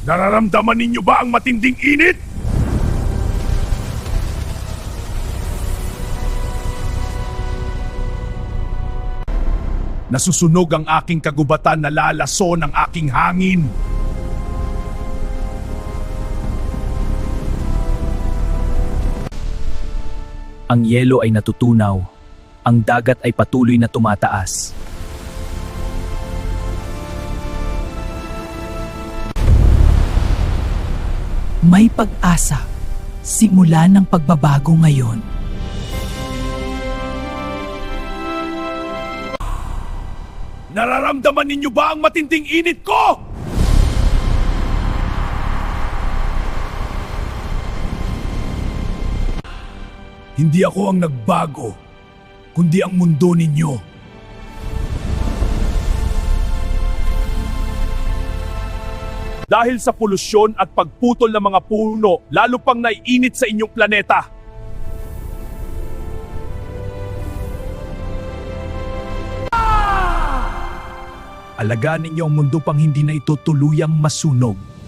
Nararamdaman ninyo ba ang matinding init? Nasusunog ang aking kagubatan, nalalaso ng aking hangin. Ang yelo ay natutunaw. Ang dagat ay patuloy na tumataas. May pag-asa. Simula ng pagbabago ngayon. Nararamdaman ninyo ba ang matinding init ko? Hindi ako ang nagbago, kundi ang mundo ninyo. Dahil sa polusyon at pagputol ng mga puno, lalo pang naiinit sa inyong planeta. Alagaan ninyo ang mundo pang hindi na ito tuluyang masunog.